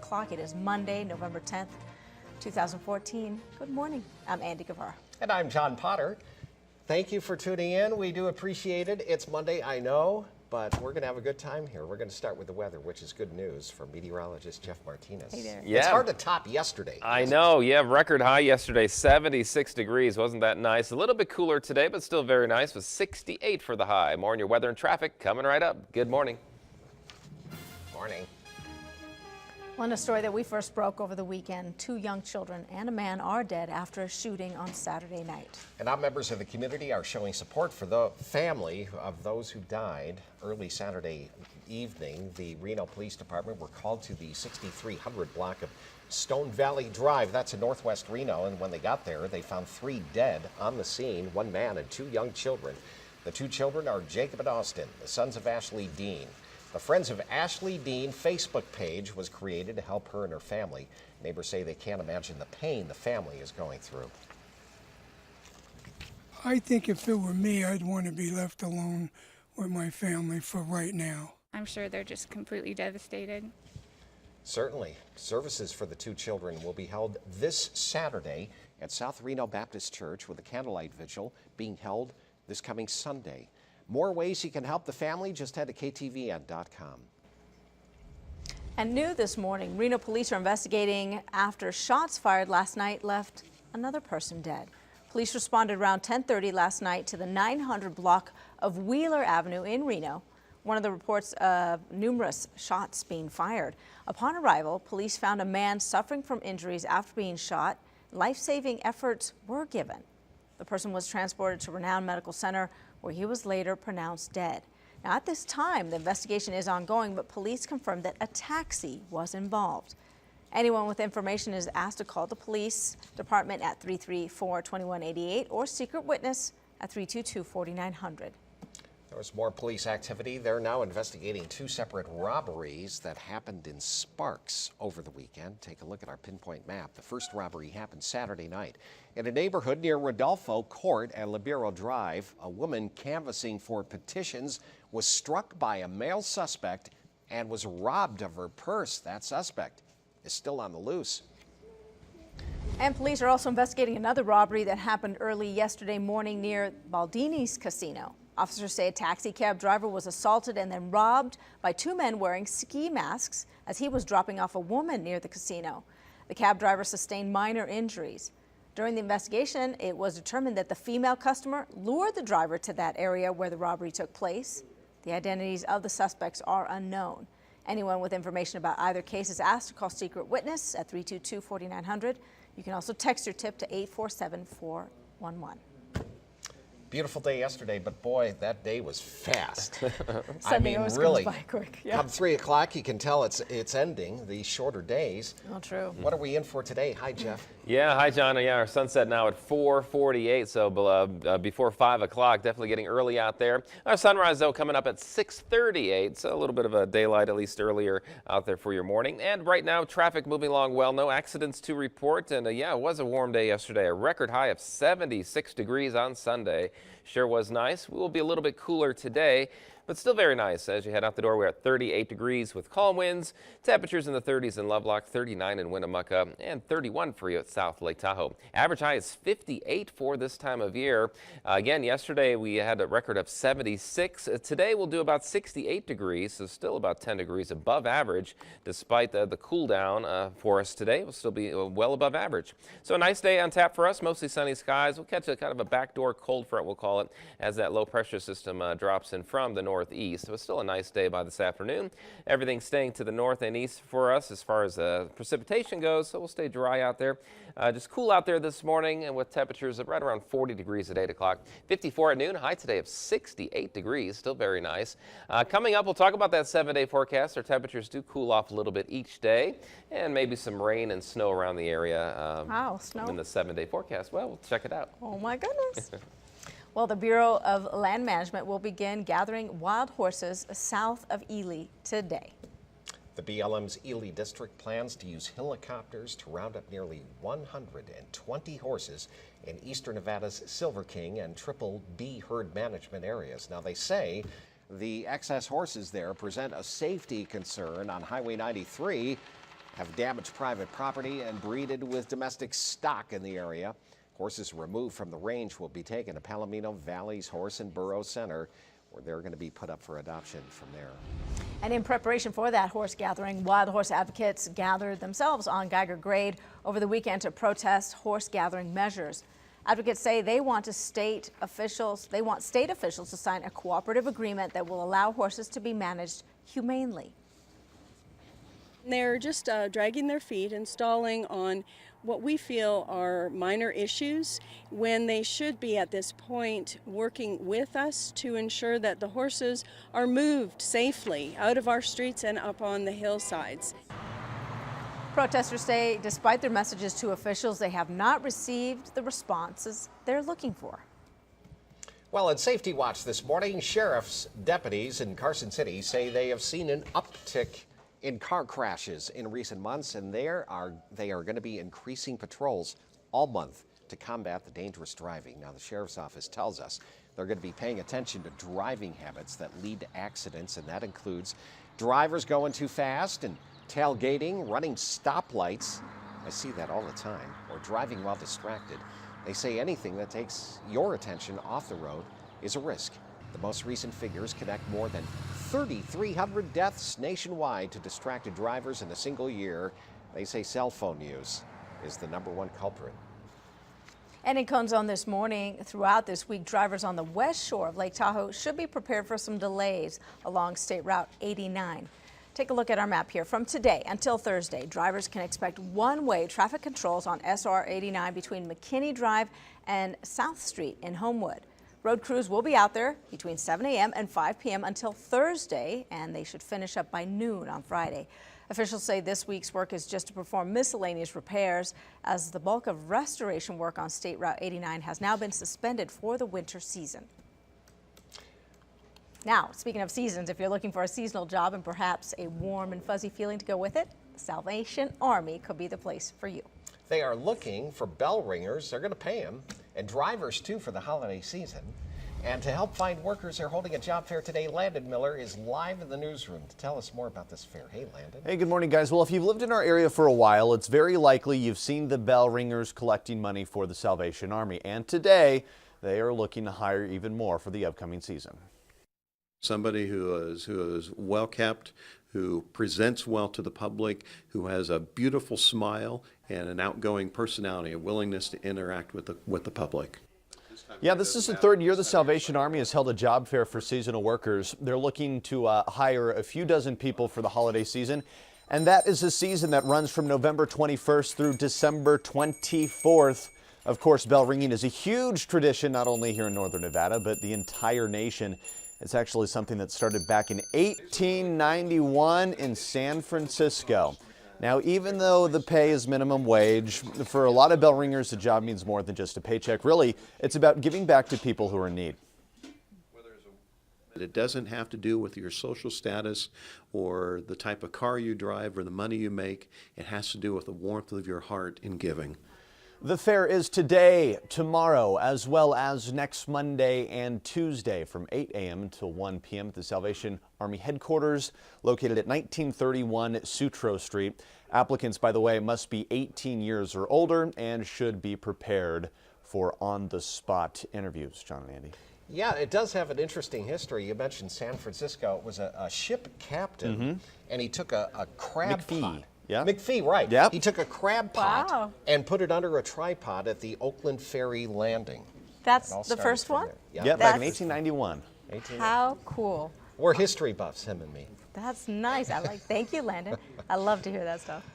o'clock. It is Monday, November 10th, 2014. Good morning. I'm Andy Guevara. And I'm John Potter. Thank you for tuning in. We do appreciate it. It's Monday, I know, but we're going to have a good time here. We're going to start with the weather, which is good news for meteorologist Jeff Martinez. Hey there. Yeah. It's hard to top yesterday. I know. Yeah, record high yesterday, 76 degrees. Wasn't that nice? A little bit cooler today, but still very nice with 68 for the high. More on your weather and traffic coming right up. Good morning. Morning. Well, in a story that we first broke over the weekend, 2 young children and a man are dead after a shooting on Saturday night. And now members of the community are showing support for the family of those who died. Early Saturday evening, the Reno Police Department were called to the 6300 block of Stone Valley Drive. That's in northwest Reno. And when they got there, they found 3 dead on the scene, 1 man and 2 young children. The 2 children are Jacob and Austin, the sons of Ashley Dean. The Friends of Ashley Dean Facebook page was created to help her and her family. Neighbors say they can't imagine the pain the family is going through. I think if it were me, I'd want to be left alone with my family for right now. I'm sure they're just completely devastated. Certainly. Services for the 2 children will be held this Saturday at South Reno Baptist Church, with a candlelight vigil being held this coming Sunday. More ways you can help the family, just head to KTVN.com. And new this morning, Reno police are investigating after shots fired last night left another person dead. Police responded around 10:30 last night to the 900 block of Wheeler Avenue in Reno. One of the reports of numerous shots being fired. Upon arrival, police found a man suffering from injuries after being shot. Life-saving efforts were given. The person was transported to Renown Medical Center, where he was later pronounced dead. Now, at this time, the investigation is ongoing, but police confirmed that a taxi was involved. Anyone with information is asked to call the police department at 334-2188 or Secret Witness at 322-4900. There was more police activity. They're now investigating 2 separate robberies that happened in Sparks over the weekend. Take a look at our pinpoint map. The first robbery happened Saturday night in a neighborhood near Rodolfo Court and Libero Drive. A woman canvassing for petitions was struck by a male suspect and was robbed of her purse. That suspect is still on the loose. And police are also investigating another robbery that happened early yesterday morning near Baldini's Casino. Officers say a taxi cab driver was assaulted and then robbed by 2 men wearing ski masks as he was dropping off a woman near the casino. The cab driver sustained minor injuries. During the investigation, it was determined that the female customer lured the driver to that area where the robbery took place. The identities of the suspects are unknown. Anyone with information about either case is asked to call Secret Witness at 322-4900. You can also text your tip to 847-411. Beautiful day yesterday, but boy, that day was fast. Sunday always really, goes by quick. Yeah. Come 3 o'clock, you can tell it's ending, these shorter days. Oh, true. What are we in for today? Hi, Jeff. Yeah, hi, John. Yeah, our sunset now at 4:48, so before 5 o'clock. Definitely getting early out there. Our sunrise, though, coming up at 6:38, so a little bit of a daylight, at least earlier out there for your morning. And right now, traffic moving along well. No accidents to report. And yeah, it was a warm day yesterday. A record high of 76 degrees on Sunday. Sure was nice. We will be a little bit cooler today, but still very nice. As you head out the door, we're at 38 degrees with calm winds. Temperatures in the 30s in Lovelock, 39 in Winnemucca, and 31 for you at South Lake Tahoe. Average high is 58 for this time of year. Again, yesterday we had a record of 76. Today we'll do about 68 degrees, so still about 10 degrees above average. Despite the cool down for us today, we'll still be well above average. So a nice day on tap for us, mostly sunny skies. We'll catch a kind of a backdoor cold front, we'll call it, as that low pressure system drops in from the northeast. So it's still a nice day by this afternoon. Everything staying to the north and east for us as far as precipitation goes, so we'll stay dry out there. Just cool out there this morning, and with temperatures of right around 40 degrees at 8 o'clock. 54 at noon, high today of 68 degrees, still very nice. Coming up, we'll talk about that 7-day forecast. Our temperatures do cool off a little bit each day, and maybe some rain and snow around the area Wow, snow. in the 7-day forecast. Well, we'll check it out. Oh, my goodness. Well, the Bureau of Land Management will begin gathering wild horses south of Ely today. The BLM's Ely District plans to use helicopters to round up nearly 120 horses in eastern Nevada's Silver King and Triple B herd management areas. Now, they say the excess horses there present a safety concern on Highway 93 have damaged private property and breeded with domestic stock in the area. Horses removed from the range will be taken to Palomino Valley's Horse and Burro Center, where they're going to be put up for adoption from there. And in preparation for that horse gathering, wild horse advocates gathered themselves on Geiger Grade over the weekend to protest horse gathering measures. Advocates say they want state officials to sign a cooperative agreement that will allow horses to be managed humanely. They're just dragging their feet and stalling on what we feel are minor issues when they should be at this point working with us to ensure that the horses are moved safely out of our streets and up on the hillsides. Protesters say despite their messages to officials, they have not received the responses they're looking for. Well, at Safety Watch this morning, sheriff's deputies in Carson City say they have seen an uptick in car crashes in recent months, and they are going to be increasing patrols all month to combat the dangerous driving. Now, the sheriff's office tells us they're going to be paying attention to driving habits that lead to accidents, and that includes drivers going too fast and tailgating, running stoplights. I see that all the time, or driving while distracted. They say anything that takes your attention off the road is a risk. The most recent figures connect more than 3,300 deaths nationwide to distracted drivers in a single year. They say cell phone use is the #1 culprit. And in Cone Zone this morning, throughout this week, drivers on the west shore of Lake Tahoe should be prepared for some delays along State Route 89. Take a look at our map here. From today until Thursday, drivers can expect one-way traffic controls on SR 89 between McKinney Drive and South Street in Homewood. Road crews will be out there between 7 a.m. and 5 p.m. until Thursday, and they should finish up by noon on Friday. Officials say this week's work is just to perform miscellaneous repairs, as the bulk of restoration work on State Route 89 has now been suspended for the winter season. Now, speaking of seasons, if you're looking for a seasonal job and perhaps a warm and fuzzy feeling to go with it, the Salvation Army could be the place for you. They are looking for bell ringers. They're going to pay them, and drivers too for the holiday season. And to help find workers, they're holding a job fair today. Landon Miller is live in the newsroom to tell us more about this fair. Hey, Landon. Hey, good morning, guys. Well, if you've lived in our area for a while, it's very likely you've seen the bell ringers collecting money for the Salvation Army. And today, they are looking to hire even more for the upcoming season. Somebody who is well kept, who presents well to the public, who has a beautiful smile and an outgoing personality, a willingness to interact with the public. Yeah, this is the third year the Salvation Army has held a job fair for seasonal workers. They're looking to hire a few dozen people for the holiday season, and that is a season that runs from November 21st through December 24th. Of course, bell ringing is a huge tradition, not only here in northern Nevada, but the entire nation. It's actually something that started back in 1891 in San Francisco. Now, even though the pay is minimum wage, for a lot of bell ringers, the job means more than just a paycheck. Really, it's about giving back to people who are in need. It doesn't have to do with your social status or the type of car you drive or the money you make. It has to do with the warmth of your heart in giving. The fair is today, tomorrow, as well as next Monday and Tuesday from 8 a.m. until 1 p.m. at the Salvation Army headquarters located at 1931 Sutro Street. Applicants, by the way, must be 18 years or older and should be prepared for on-the-spot interviews. John and Andy. Yeah, it does have an interesting history. You mentioned San Francisco. It was a ship captain, and he took a crab pot. Yeah. McPhee, right. Yep. He took a crab pot Wow. and put it under a tripod at the Oakland Ferry Landing. That's It all the started first from one? there. Yep. Yep, back in That's- 1891. How cool. We're history buffs, him and me. That's nice. Thank you, Landon. I love to hear that stuff.